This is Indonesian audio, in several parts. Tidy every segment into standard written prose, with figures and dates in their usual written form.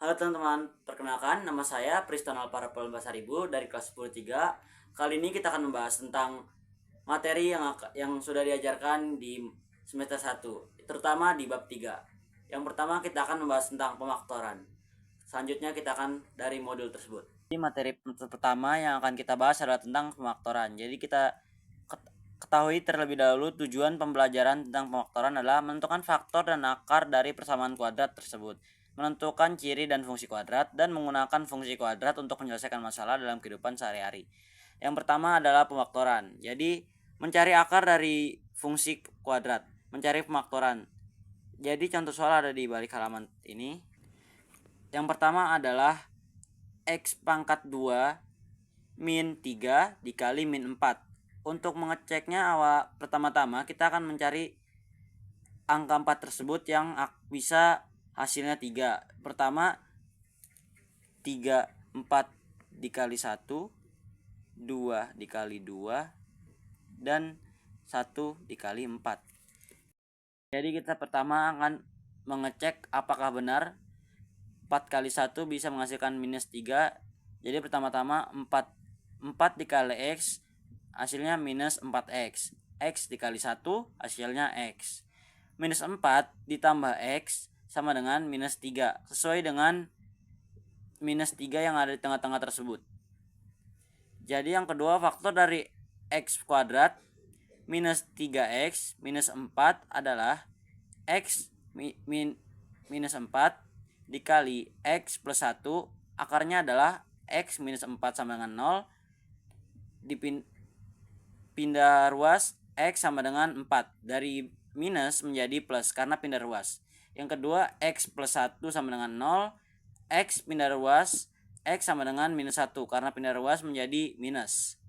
Halo teman-teman, perkenalkan nama saya Priston Alparapel Basaribu dari kelas 10-3. Kali ini kita akan membahas tentang materi yang sudah diajarkan di semester 1, terutama di bab 3. Yang pertama kita akan membahas tentang pemaktoran. Selanjutnya kita akan dari modul tersebut. Jadi materi pertama yang akan kita bahas adalah tentang pemaktoran. Jadi kita ketahui terlebih dahulu tujuan pembelajaran tentang pemaktoran adalah menentukan faktor dan akar dari persamaan kuadrat tersebut, menentukan ciri dan fungsi kuadrat, dan menggunakan fungsi kuadrat untuk menyelesaikan masalah dalam kehidupan sehari-hari. Yang pertama adalah pemaktoran. Jadi mencari akar dari fungsi kuadrat, mencari pemaktoran. Jadi contoh soal ada di balik halaman ini. Yang pertama adalah X pangkat 2 min 3 dikali min 4. Untuk mengeceknya pertama-tama kita akan mencari angka 4 tersebut yang bisa hasilnya 3. Pertama 3, 4 dikali 1, 2 dikali 2, dan 1 dikali 4. Jadi kita pertama akan mengecek apakah benar 4 kali 1 bisa menghasilkan minus 3. Jadi pertama-tama 4 dikali X hasilnya minus 4X. X dikali 1 hasilnya X. Minus 4 ditambah X sama dengan minus 3. Sesuai dengan minus 3 yang ada di tengah-tengah tersebut. Jadi yang kedua, faktor dari X kuadrat minus 3X minus 4 adalah X minus 4 dikali X plus 1. Akarnya adalah X minus 4 sama dengan 0. Pindah ruas X sama dengan 4. Dari minus menjadi plus karena pindah ruas. Yang kedua, X plus 1 sama dengan 0. X pindah ruas X sama dengan minus 1 karena pindah ruas menjadi minus.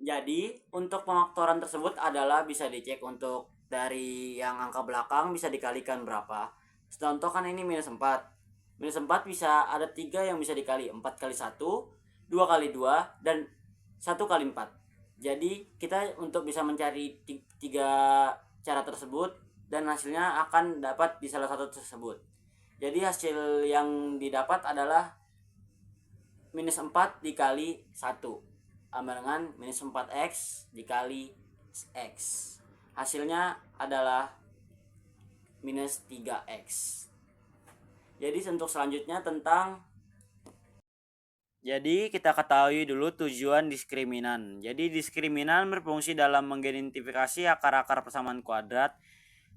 Jadi untuk pemaktoran tersebut adalah bisa dicek untuk dari yang angka belakang bisa dikalikan berapa. Contoh kan ini minus 4. Minus 4 bisa ada 3 yang bisa dikali. 4 kali 1, 2 kali 2, dan 1 kali 4. Jadi kita untuk bisa mencari 3 cara tersebut dan hasilnya akan dapat di salah satu tersebut. Jadi hasil yang didapat adalah minus 4 dikali 1 sama dengan minus 4X dikali X. Hasilnya adalah minus 3X. Jadi untuk selanjutnya Jadi kita ketahui dulu tujuan diskriminan. Jadi diskriminan berfungsi dalam mengidentifikasi akar-akar persamaan kuadrat.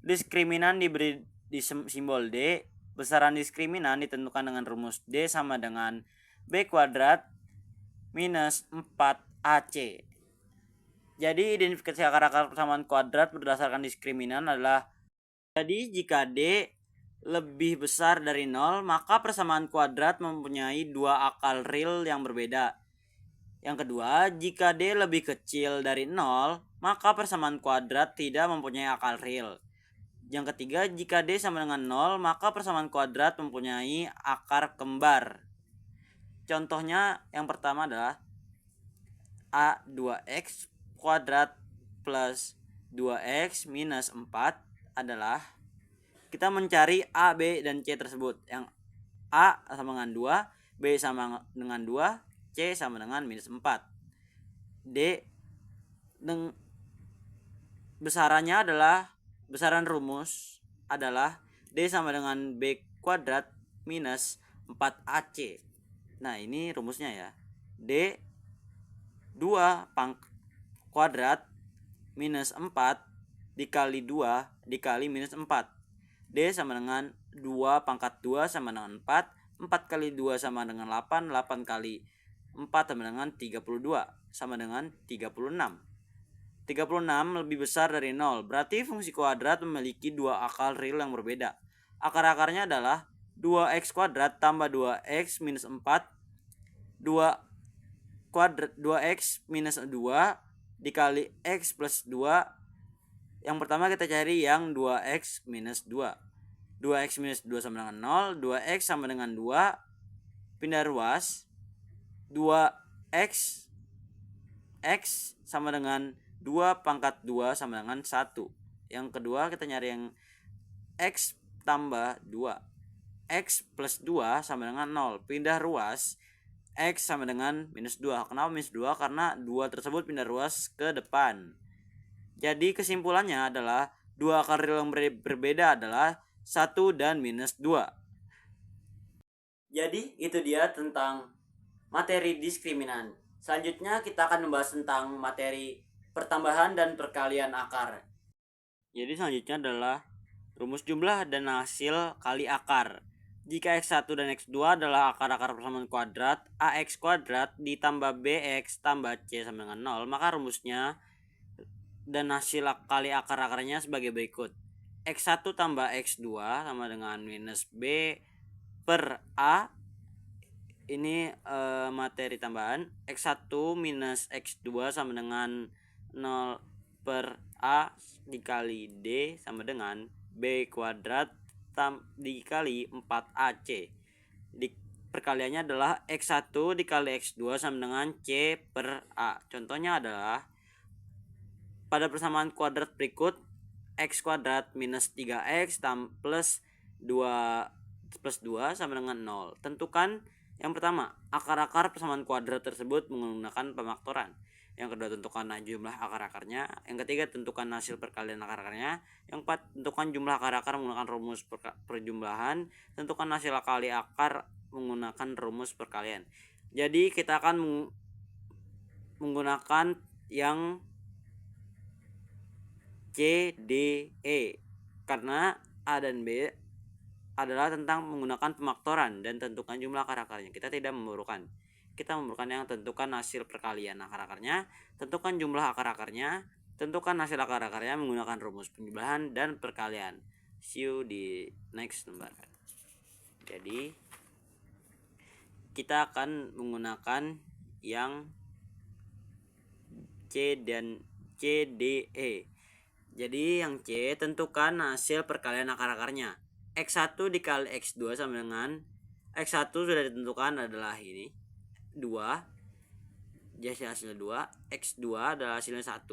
Diskriminan diberi di simbol D. Besaran diskriminan ditentukan dengan rumus D sama dengan B kuadrat minus 4AC. Jadi identifikasi akar-akar persamaan kuadrat berdasarkan diskriminan adalah, jadi jika D lebih besar dari 0, maka persamaan kuadrat mempunyai dua akar real yang berbeda. Yang kedua, jika D lebih kecil dari 0, maka persamaan kuadrat tidak mempunyai akar real. Yang ketiga, jika D sama dengan 0, maka persamaan kuadrat mempunyai akar kembar. Contohnya yang pertama adalah A2X kuadrat plus 2X minus 4 adalah, kita mencari A, B, dan C tersebut. Yang A sama dengan 2, B sama dengan 2, C sama dengan minus 4. D besarannya adalah, besaran rumus adalah D sama dengan B kuadrat minus 4AC. Nah ini rumusnya ya. D 2 kuadrat minus 4 dikali 2 dikali minus 4. D sama dengan 2 pangkat 2 sama dengan 4. 4 kali 2 sama dengan 8. 8 kali 4 sama dengan 32. Sama dengan 36. 36 lebih besar dari 0. Berarti fungsi kuadrat memiliki dua akar real yang berbeda. Akar-akarnya adalah 2x kuadrat tambah 2x minus 4. 2x minus 2 dikali x plus 2. Yang pertama kita cari yang 2x minus 2. 2x minus 2 sama dengan 0. 2x sama dengan 2. Pindah ruas. 2x x sama dengan 2 pangkat 2 sama dengan 1. Yang kedua kita nyari yang x tambah 2. X plus 2 sama dengan 0. Pindah ruas, X sama dengan minus 2. Kenapa minus 2? Karena 2 tersebut pindah ruas ke depan. Jadi kesimpulannya adalah dua akar real yang berbeda adalah 1 dan minus 2. Jadi itu dia tentang materi diskriminan. Selanjutnya kita akan membahas tentang materi pertambahan dan perkalian akar. Jadi selanjutnya adalah rumus jumlah dan hasil kali akar. Jika X1 dan X2 adalah akar-akar persamaan kuadrat, AX kuadrat ditambah BX tambah C sama dengan 0, maka rumusnya dan hasil kali akar-akarnya sebagai berikut. X1 tambah X2 sama dengan minus B per A. Ini materi tambahan. X1 minus X2 sama dengan 0 per A dikali D sama dengan B kuadrat dikali 4AC. Perkaliannya adalah X1 dikali X2 sama dengan C per A. Contohnya adalah pada persamaan kuadrat berikut, X kuadrat minus 3X plus 2 sama dengan 0. Tentukan yang pertama, akar-akar persamaan kuadrat tersebut menggunakan pemaktoran. Yang kedua, tentukan jumlah akar-akarnya. Yang ketiga, tentukan hasil perkalian akar-akarnya. Yang keempat, tentukan jumlah akar-akar menggunakan rumus perjumlahan. Tentukan hasil kali akar menggunakan rumus perkalian. Jadi kita akan menggunakan yang C, D, E karena A dan B adalah tentang menggunakan pemaktoran dan tentukan jumlah akar-akarnya. Kita tidak memerlukan. Kita memerlukan yang tentukan hasil perkalian akar-akarnya, tentukan jumlah akar-akarnya, tentukan hasil akar-akarnya menggunakan rumus penjumlahan dan perkalian. See you di next lembar. Jadi kita akan menggunakan yang C dan C, D, E. Jadi yang C, tentukan hasil perkalian akar-akarnya. X1 dikali X2 sama dengan X1 sudah ditentukan adalah ini 2. Jadi hasilnya 2. X2 adalah hasilnya 1.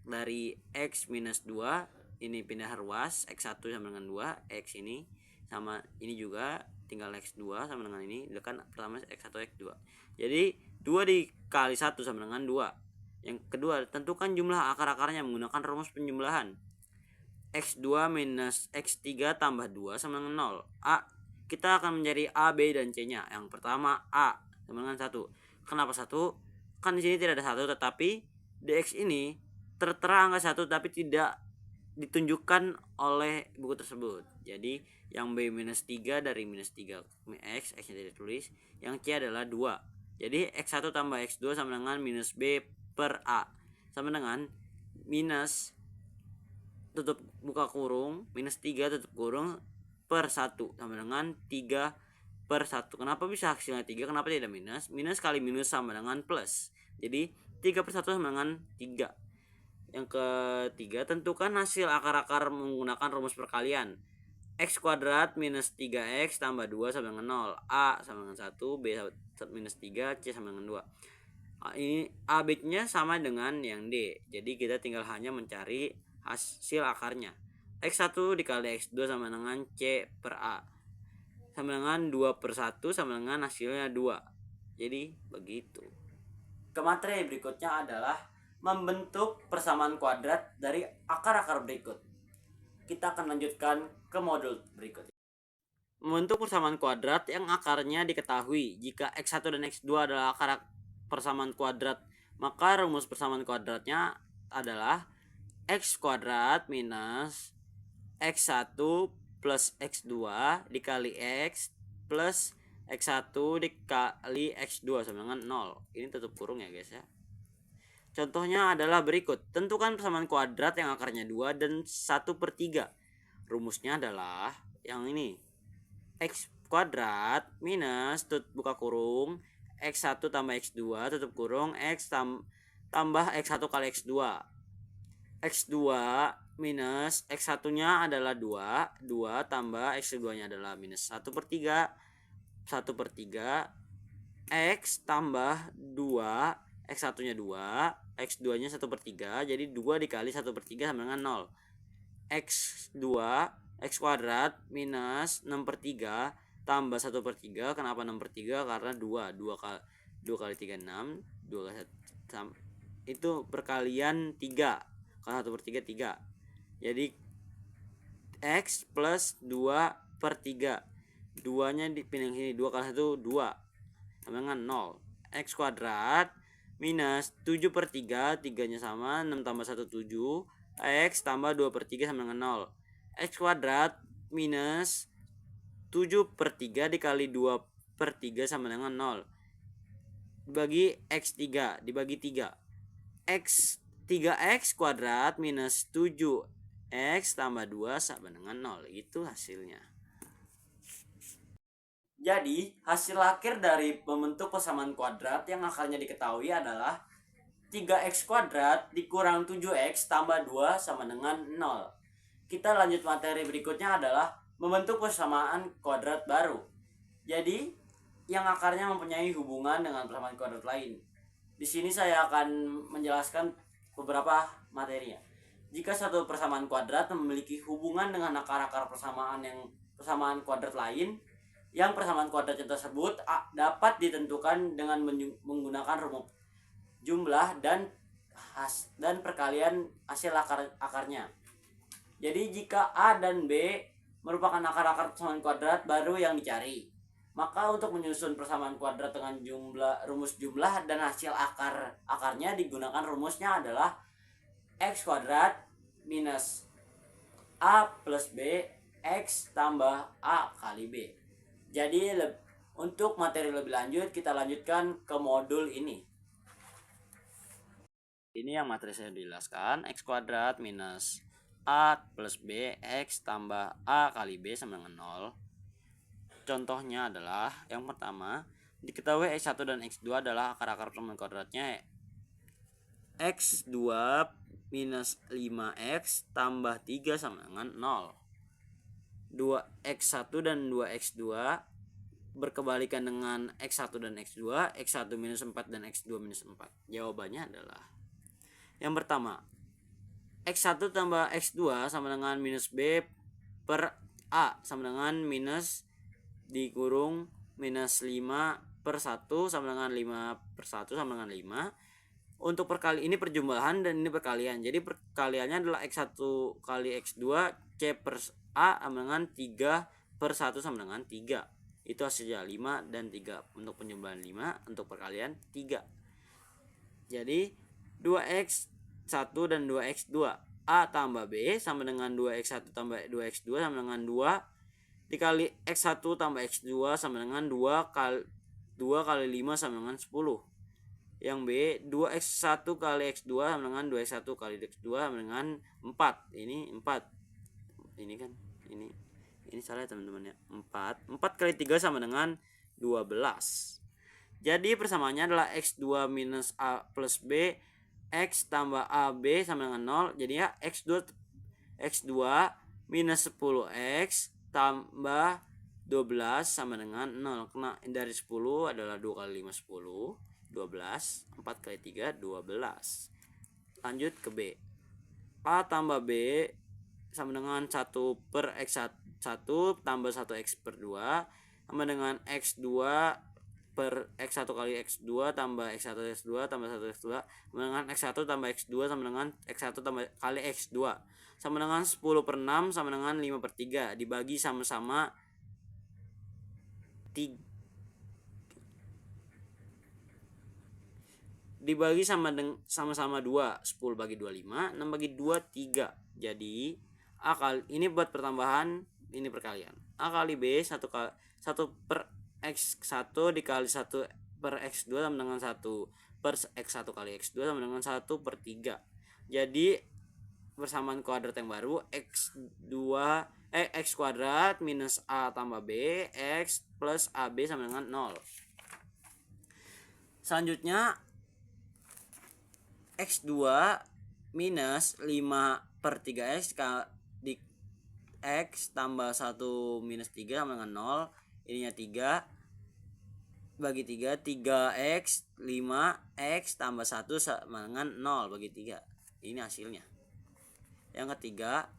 Dari X minus 2 ini pindah ruas, X1 sama dengan 2. X ini sama ini juga, tinggal X2 sama dengan ini. Kan pertama X1 X2. Jadi 2 dikali 1 sama dengan 2. Yang kedua, tentukan jumlah akar-akarnya menggunakan rumus penjumlahan. X2 minus X3 tambah 2 sama dengan 0. Kita akan mencari A, B, dan C-nya. Yang pertama A sama dengan 1. Kenapa 1? Kan di sini tidak ada 1, tetapi DX ini tertera angka 1 tapi tidak ditunjukkan oleh buku tersebut. Jadi yang B minus 3 dari minus 3 X nya tidak ditulis. Yang C adalah 2. Jadi X1 tambah X2 sama dengan minus B per A sama dengan minus tutup buka kurung minus 3 tutup kurung per 1 sama dengan 3 per 1. Kenapa bisa hasilnya 3? Kenapa tidak minus? Minus kali minus sama dengan plus. Jadi 3 per 1 sama dengan 3. Yang ketiga, tentukan hasil akar-akar menggunakan rumus perkalian. X kuadrat minus 3X tambah 2 sama dengan 0. A sama dengan 1, B minus 3, C sama dengan 2. Ini A, B nya sama dengan yang D. Jadi kita tinggal hanya mencari hasil akarnya. X1 dikali X2 sama dengan C per A sama dengan 2 per 1 sama dengan hasilnya 2. Jadi begitu. Ke materi berikutnya adalah membentuk persamaan kuadrat dari akar-akar berikut. Kita akan lanjutkan ke modul berikut. Membentuk persamaan kuadrat yang akarnya diketahui. Jika X1 dan X2 adalah akar persamaan kuadrat, maka rumus persamaan kuadratnya adalah X kuadrat minus X1 plus X2 dikali X plus X1 dikali X2 sama dengan 0. Ini tutup kurung ya guys ya. Contohnya adalah berikut. Tentukan persamaan kuadrat yang akarnya 2 dan 1/3. Rumusnya adalah yang ini. X kuadrat minus buka kurung X1 tambah X2 tutup kurung X tambah X1 kali X2. X2 minus X1 nya adalah 2 tambah X2 nya adalah minus 1/3 X tambah 2 X1 nya 2 X2 nya 1/3. Jadi 2 dikali 1/3 sama dengan 0. X2 X kuadrat minus 6/3 tambah 1/3. Kenapa 6/3? Karena 2 kali 3 6, 2 kali 1 itu perkalian 3. Kalau 1/3 3. Jadi X plus 2/3. 2-nya dipindah sini, 2 kali 1 2 sama dengan 0. X kuadrat minus 7/3, 3-nya sama, 6 tambah 1 7. X tambah 2/3 sama dengan 0. X kuadrat minus 7/3 dikali 2/3 sama dengan 0. Bagi X3, dibagi 3. X 3X kuadrat minus 7X tambah 2 sama dengan 0. Itu hasilnya. Jadi, hasil akhir dari membentuk persamaan kuadrat yang akarnya diketahui adalah 3x kuadrat dikurang 7x tambah 2 sama dengan 0. Kita lanjut materi berikutnya adalah membentuk persamaan kuadrat baru. Jadi, yang akarnya mempunyai hubungan dengan persamaan kuadrat lain. Di sini saya akan menjelaskan beberapa materinya. Jika satu persamaan kuadrat memiliki hubungan dengan akar-akar persamaan kuadrat lain, yang persamaan kuadratnya tersebut dapat ditentukan dengan menggunakan rumus jumlah dan perkalian hasil akarnya. Jadi jika A dan B merupakan akar-akar persamaan kuadrat baru yang dicari, maka untuk menyusun persamaan kuadrat dengan rumus jumlah dan hasil akarnya digunakan rumusnya adalah X kuadrat minus A plus B X tambah A kali B. Jadi untuk materi lebih lanjut kita lanjutkan ke modul ini. Ini yang materi saya jelaskan, X kuadrat minus A plus B X tambah A kali B sama dengan 0. Contohnya adalah yang pertama, diketahui X1 dan X2 adalah akar-akar persamaan kuadratnya X2 minus 5X tambah 3 sama dengan 0. 2x1 dan 2x2 berkebalikan dengan x1 dan x2, x1 minus 4 dan x2 minus 4. Jawabannya adalah yang pertama, x1 tambah x2 sama dengan minus b per a sama dengan minus dikurung minus 5/1 sama dengan 5/1 sama dengan 5. Untuk perkali ini perjumlahan dan ini perkalian. Jadi perkaliannya adalah x1 kali x2 c per a sama dengan 3/1 sama dengan 3. Itu hasilnya 5 dan 3. Untuk penjumlahan 5, untuk perkalian 3. Jadi 2x1 dan 2x2. A tambah B sama dengan 2x1 tambah 2x2 sama dengan 2 dikali x1 tambah x2 sama dengan 2 kali 5 sama dengan 10. Yang B 2x1 kali x2 sama dengan 2x1 kali x2 sama dengan 4. Ini 4. Ini kan ini salah ya teman-teman ya. 4 kali 3 sama dengan 12. Jadi persamaannya adalah x2 minus a plus b x tambah ab sama dengan 0. Jadi ya x2 minus 10x tambah 12 sama dengan 0. Karena dari 10 adalah 2 kali 5 10. 12, 4 kali 3 12. Lanjut ke B. A tambah B sama dengan 1 per x1 tambah 1x per 2 sama dengan x2 per x1 kali x2 tambah x1 x2 tambah 1 x2 sama dengan x1 tambah x2 sama dengan x1 tambah kali x2 sama dengan 10/6 sama dengan 5/3 dibagi sama-sama 3 dibagi sama-sama 2. 10 bagi 2 5, 6 bagi 2 3. Jadi A kali ini buat pertambahan, ini perkalian. A kali B 1 per x1 dikali 1 per x2 sama dengan 1 per x1 kali x2 sama dengan 1/3. Jadi persamaan kuadrat yang baru x kuadrat minus A tambah B x plus AB sama dengan 0. Selanjutnya x2 minus 5/3x di x tambah 1 minus 3 sama dengan 0. Ininya 3 bagi 3 3x 5x tambah 1 sama dengan 0 bagi 3. Ini hasilnya. Yang ketiga,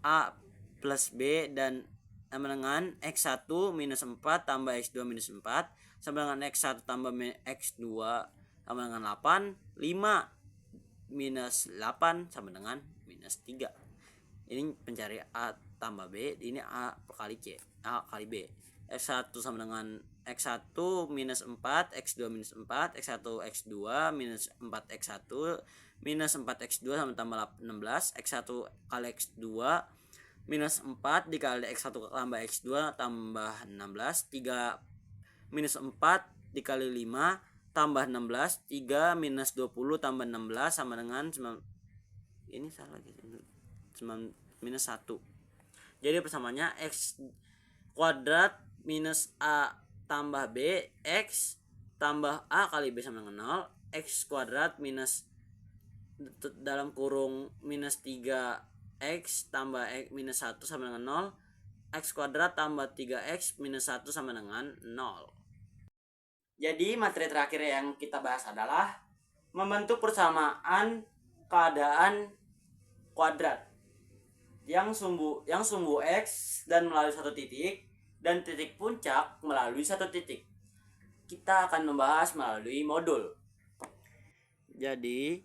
A plus B dan sama dengan X1 minus 4 tambah X2 minus 4 sama dengan X1 tambah X2 sama dengan 8. 5 minus 8 sama dengan minus 3. Ini pencari A tambah B, ini A kali C, A kali B. X1 sama dengan X1 minus 4, X2 minus 4, X1 X2 minus 4 X1 minus 4 X2 sama tambah 16, X1 kali X2 minus 4 dikali X1 tambah X2 tambah 16, 3 minus 4 dikali 5 tambah 16, 3 minus 20 tambah 16 sama dengan 9, ini salah gitu, 9 minus 1. Jadi persamaannya X kuadrat minus A tambah B X tambah A kali B sama dengan 0. X kuadrat minus dalam kurung minus 3X tambah X minus 1 sama dengan 0. X kuadrat tambah 3X minus 1 sama dengan 0. Jadi materi terakhir yang kita bahas adalah membentuk persamaan keadaan kuadrat yang sumbu X dan melalui satu titik dan titik puncak melalui satu titik. Kita akan membahas melalui modul. Jadi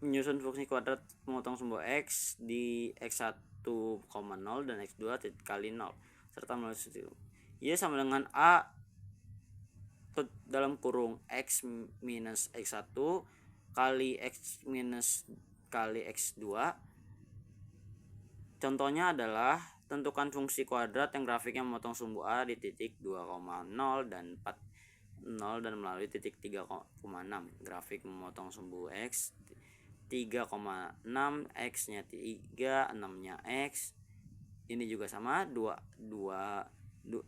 menyusun fungsi kuadrat memotong sumbu X di X1, 0 dan X2 titik kali 0 serta melalui situ. Y sama dengan A dalam kurung X minus X1 kali X minus kali X2. Contohnya adalah tentukan fungsi kuadrat yang grafiknya memotong sumbu A di titik 2,0 dan 4,0 dan melalui titik 3,6. Grafik memotong sumbu X 3,6, X-nya 3, 6-nya X. Ini juga sama, 2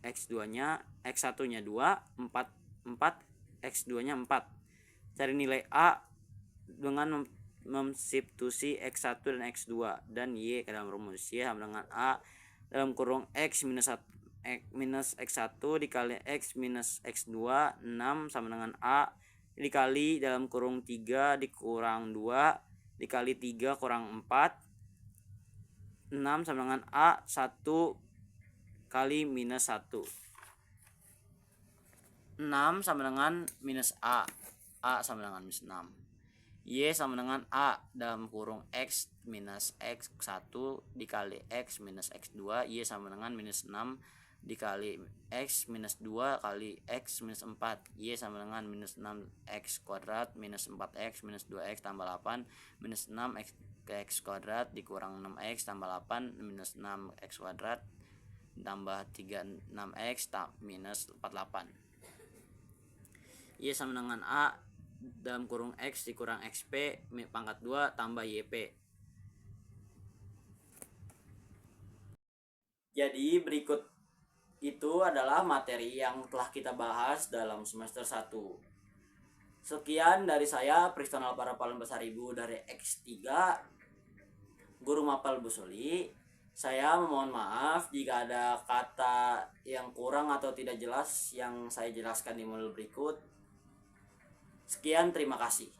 X2-nya, X1-nya 2, 4, X2-nya 4. Cari nilai A dengan memsubstitusi X1 dan X2 dan Y ke dalam rumus. Y sama dengan A dalam kurung X minus X1 dikali X minus X2, 6 sama dengan A dikali dalam kurung 3 dikurang 2 dikali 3 kurang 4, 6 sama dengan A 1 kali minus 1. 6 sama dengan minus A sama dengan minus 6. Y sama dengan A dalam kurung X minus X1 dikali X minus X2. Y sama dengan minus 6 dikali X minus 2 kali X minus 4. Y sama dengan minus 6X kuadrat minus 4X minus 2X tambah 8 minus 6X kuadrat dikurang 6X tambah 8 minus 6X kuadrat tambah 36X minus 48. Y sama dengan A dalam kurung X dikurang XP pangkat 2 tambah YP. Jadi berikut itu adalah materi yang telah kita bahas dalam semester 1. Sekian dari saya, Priston Alparapal Basaribu dari X3, Guru Mapal Busoli. Saya memohon maaf jika ada kata yang kurang atau tidak jelas yang saya jelaskan di modul berikut. Sekian, terima kasih.